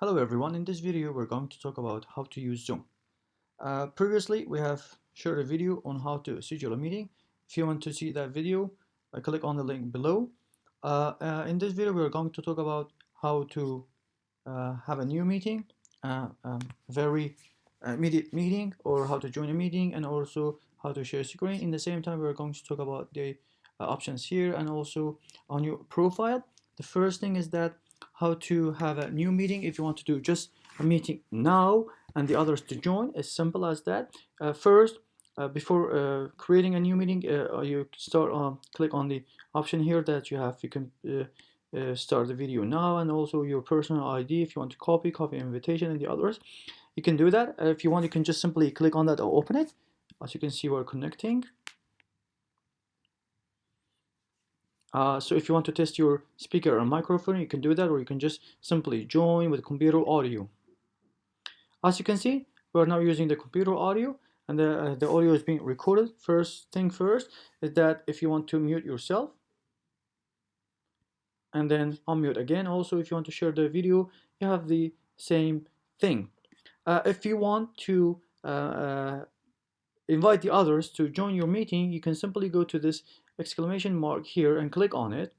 Hello everyone, in this video we're going to talk about how to use Zoom. Previously we have shared a video on how to schedule a meeting. If you want to see that video, click on the link below. In this video we're going to talk about how to have a new meeting, very immediate meeting, or how to join a meeting, and also how to share screen. In the same time we're going to talk about the options here and also on your profile. The first thing is that how to have a new meeting. If you want to do just a meeting now and the others to join, as simple as that. First, before creating a new meeting, you start click on the option here that you have. You can start the video now, and also your personal ID. If you want to copy invitation and the others, you can do that. If you want, you can just simply click on that or open it. As you can see, we're connecting. So if you want to test your speaker or microphone, you can do that, or you can just simply join with computer audio. As you can see, we're now using the computer audio, and the audio is being recorded. First thing first is that if you want to mute yourself, and then unmute again. Also, if you want to share the video, you have the same thing. If you want to invite the others to join your meeting, you can simply go to this exclamation mark here and click on it.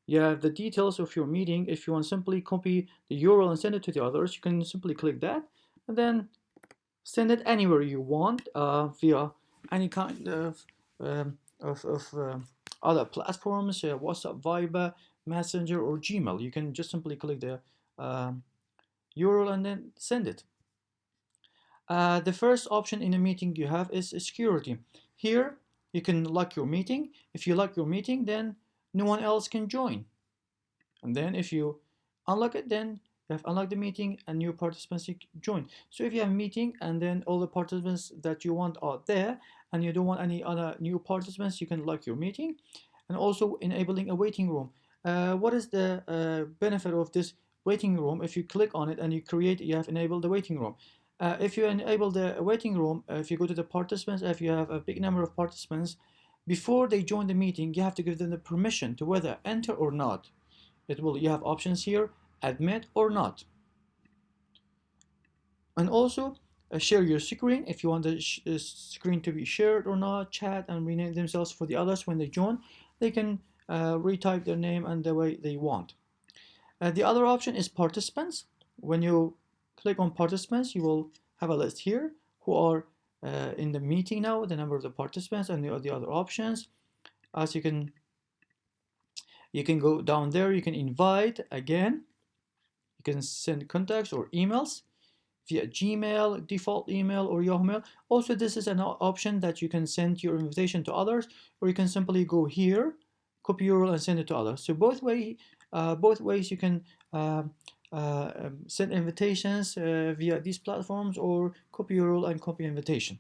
You have the details of your meeting. If you want to simply copy the URL and send it to the others, you can simply click that and then send it anywhere you want via any kind of other platforms, WhatsApp, Viber, Messenger, or Gmail. You can just simply click the URL and then send it. The first option in a meeting you have is security. Here you can lock your meeting. If you lock your meeting, then no one else can join. And then if you unlock it, then you have unlocked the meeting and new participants join. So if you have a meeting and then all the participants that you want are there and you don't want any other new participants, you can lock your meeting. And also enabling a waiting room. What is the benefit of this waiting room? If you click on it and you have enabled the waiting room. If you enable the waiting room, if you go to the participants, if you have a big number of participants, before they join the meeting, you have to give them the permission to whether enter or not. You have options here, admit or not. And also share your screen if you want the screen to be shared or not, chat and rename themselves for the others when they join. They can retype their name and the way they want. The other option is participants. When you click on participants, you will have a list here who are in the meeting now, the number of the participants and the other options. As you can go down there, you can invite again. You can send contacts or emails via Gmail, default email, or Yahoo Mail. Also, this is an option that you can send your invitation to others, or you can simply go here, copy URL, and send it to others. So both ways you can send invitations via these platforms, or copy URL and copy invitation.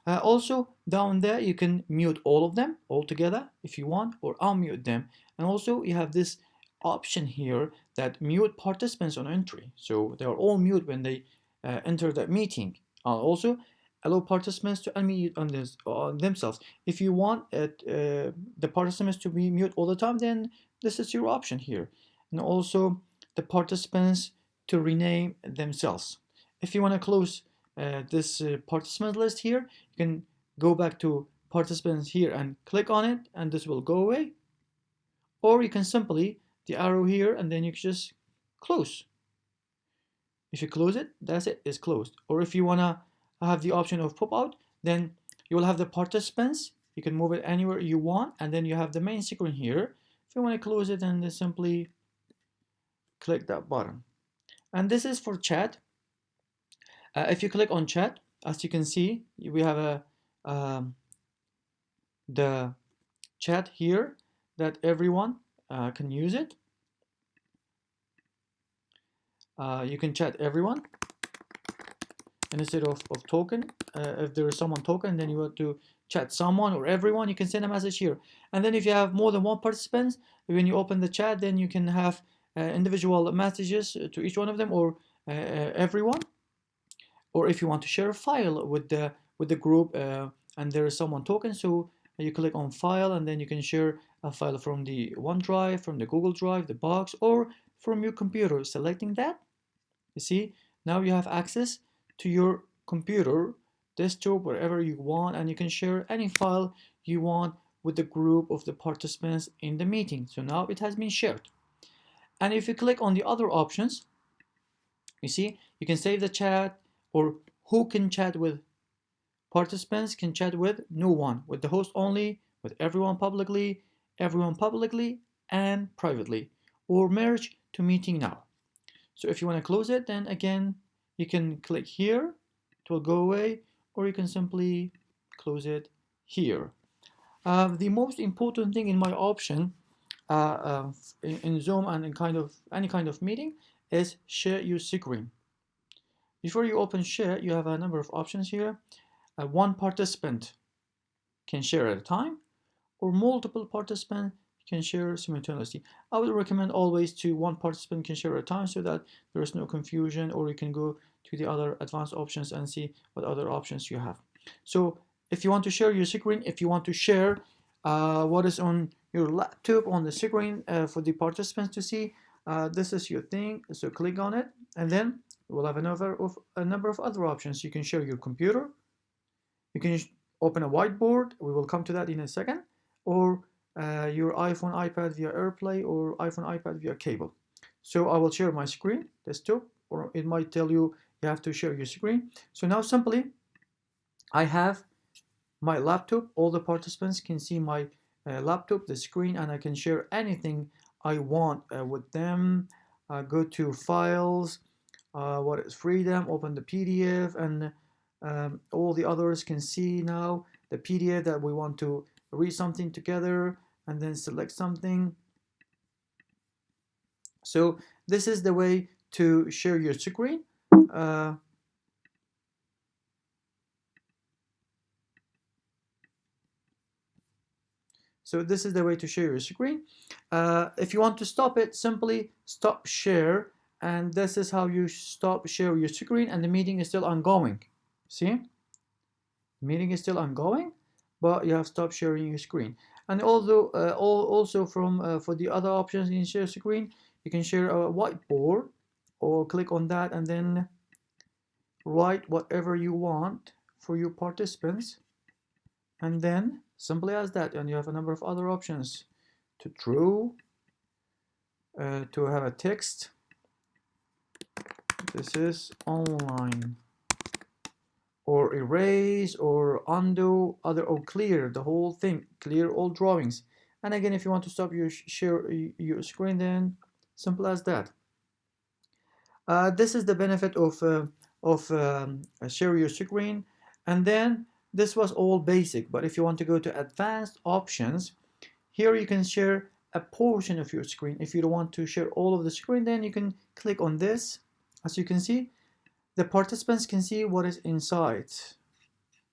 Also, down there you can mute all of them all together if you want, or unmute them. And also you have this option here that mute participants on entry, so they are all mute when they enter that meeting. Also allow participants to unmute on themselves. If you want the participants to be mute all the time, then this is your option here. And also the participants to rename themselves. If you want to close this participant list here, you can go back to participants here and click on it, and this will go away. Or you can simply the arrow here and then you just close. If you close it, that's it, it's closed. Or if you want to have the option of pop out, then you will have the participants. You can move it anywhere you want, and then you have the main screen here. If you want to close it, then simply click that button. And this is for chat. If you click on chat, as you can see, we have the chat here that everyone can use it. You can chat everyone, and instead of token, if there is someone token, then you want to chat someone or everyone, you can send a message here. And then if you have more than one participant, when you open the chat, then you can have individual messages to each one of them, or everyone. Or if you want to share a file with the group and there is someone token, so you click on file and then you can share a file from the OneDrive, from the Google Drive, the Box, or from your computer. Selecting that, You see, now you have access to your computer, desktop, wherever you want, and you can share any file you want with the group of the participants in the meeting. So now it has been shared. And if you click on the other options, you see, you can save the chat, or who can chat with. Participants can chat with no one, with the host only, with everyone publicly, and privately, or merge to meeting now. So if you want to close it, then again, you can click here, it will go away, or you can simply close it here. The most important thing in my option in Zoom and in any kind of meeting is share your screen. Before you open share, you have a number of options here. One participant can share at a time, or multiple participants can share simultaneously. I would recommend always to one participant can share at a time so that there is no confusion, or you can go to the other advanced options and see what other options you have. So if you want to share your screen, if you want to share what is on your laptop on the screen for the participants to see, this is your thing. So click on it, and then you will have a number of other options. You can share your computer, you can open a whiteboard, we will come to that in a second, or your iPhone, iPad via AirPlay, or iPhone, iPad via cable. So I will share my screen, desktop, or it might tell you you have to share your screen. So now simply, I have my laptop, all the participants can see my laptop, the screen, and I can share anything I want with them. Go to files, what is freedom, open the PDF, and all the others can see now the PDF that we want to read something together, and then select something. So this is the way to share your screen. So this is the way to share your screen. If you want to stop it, simply stop share, and this is how you stop share your screen, and the meeting is still ongoing. See? The meeting is still ongoing, but you have stopped sharing your screen. And although also from for the other options in share screen, you can share a whiteboard, or click on that and then write whatever you want for your participants, and then simply as that, and you have a number of other options to draw, to have a text. This is online, or erase, or undo, or clear the whole thing, clear all drawings. And again, if you want to stop your share your screen, then simple as that. This is the benefit of share your screen. And then this was all basic, but if you want to go to advanced options, here you can share a portion of your screen. If you don't want to share all of the screen, then you can click on this. As you can see, the participants can see what is inside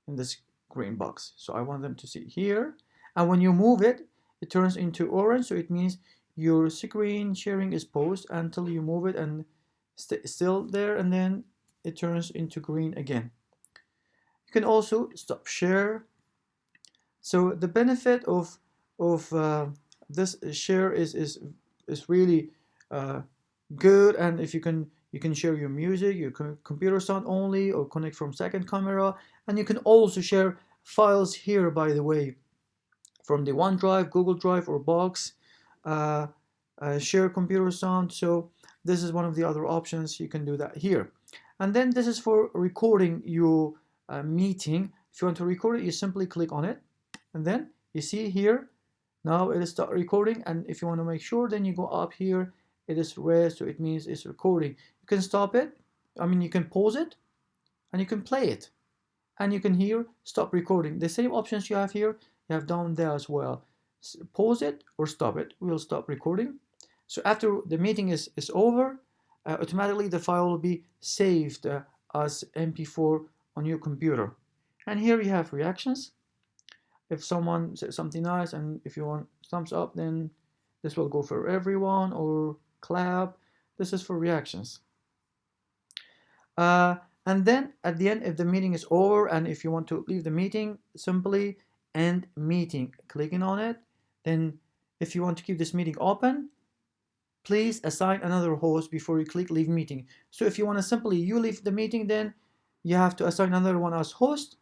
in this green box. So I want them to see here. And when you move it, it turns into orange. So it means your screen sharing is paused until you move it and still there, and then it turns into green again. You can also stop share. So the benefit of this share is really good. And if you can share your music, your computer sound only, or connect from second camera, and you can also share files here, by the way, from the OneDrive, Google Drive, or Box. Share computer sound. So this is one of the other options. You can do that here. And then this is for recording your meeting. If you want to record it, you simply click on it, and then you see here, now it is start recording. And if you want to make sure, then you go up here, it is red, so it means it's recording. You can stop it, you can pause it, and you can play it, and you can hear stop recording. The same options you have here, you have down there as well. Pause it or stop it, we'll stop recording. So after the meeting is over, automatically the file will be saved as MP4 on your computer. And here you have reactions. If someone says something nice, and if you want thumbs up, then this will go for everyone, or clap. This is for reactions. And then at the end, if the meeting is over, and if you want to leave the meeting, simply end meeting, clicking on it. Then if you want to keep this meeting open, please assign another host before you click leave meeting. So if you want to simply you leave the meeting, then you have to assign another one as host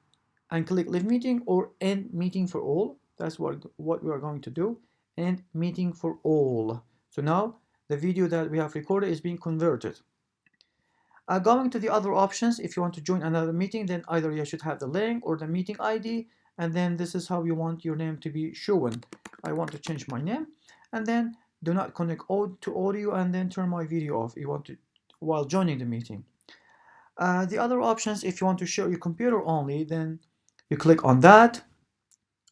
and click leave meeting or end meeting for all. That's what we are going to do, end meeting for all. So now the video that we have recorded is being converted. Going to the other options, if you want to join another meeting, then either you should have the link or the meeting ID, and then this is how you want your name to be shown. I want to change my name, and then do not connect to audio, and then turn my video off you want to while joining the meeting. The other options, if you want to show your computer only, then you click on that.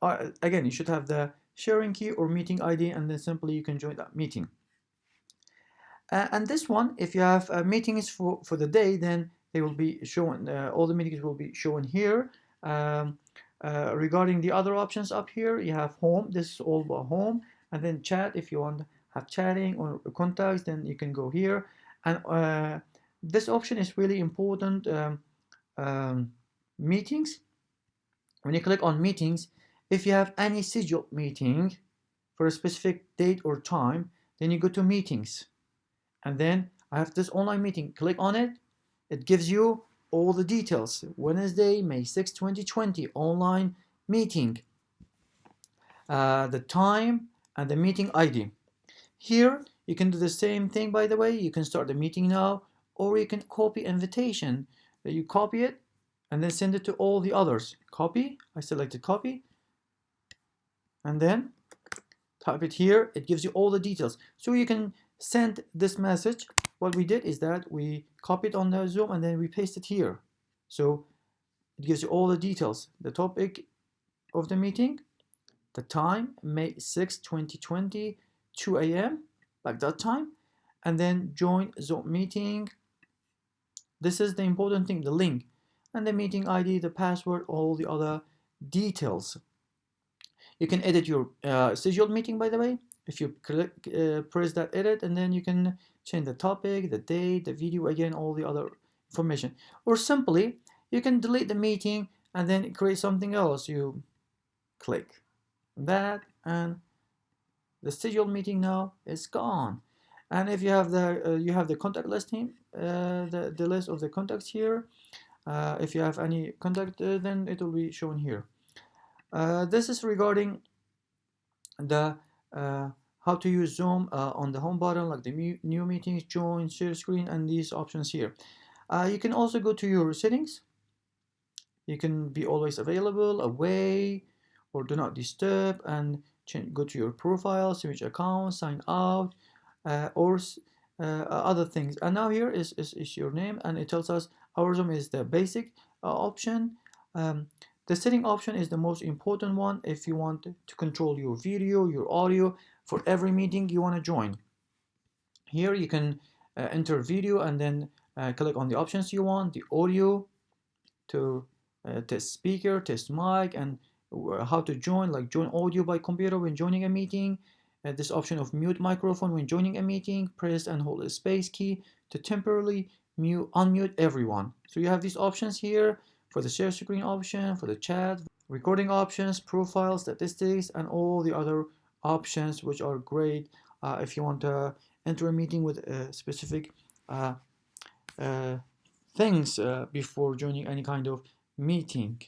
Again, you should have the sharing key or meeting ID, and then simply you can join that meeting. And this one, if you have meetings for the day, then they will be shown, all the meetings will be shown here. Regarding the other options up here, you have home, this is all about home, and then chat, if you want to have chatting or contacts, then you can go here. And this option is really important. Meetings, when you click on meetings, if you have any scheduled meeting for a specific date or time, then you go to meetings. And then I have this online meeting. Click on it. It gives you all the details. Wednesday, May 6, 2020, online meeting. The time and the meeting ID. Here, you can do the same thing, by the way. You can start the meeting now, or you can copy invitation. You copy it and then send it to all the others. Copy. I selected copy. And then type it here. It gives you all the details. So you can send this message. What we did is that we copied on the Zoom and then we paste it here. So it gives you all the details. The topic of the meeting, the time, May 6, 2020, 2 a.m., like that time, and then join Zoom meeting. This is the important thing, the link, and the meeting ID, the password, all the other details. You can edit your scheduled meeting, by the way. If you click, press that edit, and then you can change the topic, the date, the video, again, all the other information. Or simply, you can delete the meeting and then create something else. You click that, and the scheduled meeting now is gone. And if you have the contact listing, the list of the contacts here. If you have any contact, then it will be shown here. This is regarding the how to use Zoom on the home button, like the new meetings, join, share screen, and these options here. You can also go to your settings. You can be always available, away, or do not disturb, and go to your profile, switch account, sign out, or other things. And now here is your name, and it tells us our Zoom is the basic option. The setting option is the most important one if you want to control your video, your audio for every meeting you want to join. Here you can enter video and then click on the options you want, the audio to test speaker, test mic, and how to join, like join audio by computer when joining a meeting. This option of mute microphone when joining a meeting, press and hold the space key to temporarily unmute everyone. So you have these options here for the share screen option, for the chat, recording options, profile, statistics, and all the other options, which are great if you want to enter a meeting with specific things before joining any kind of meeting.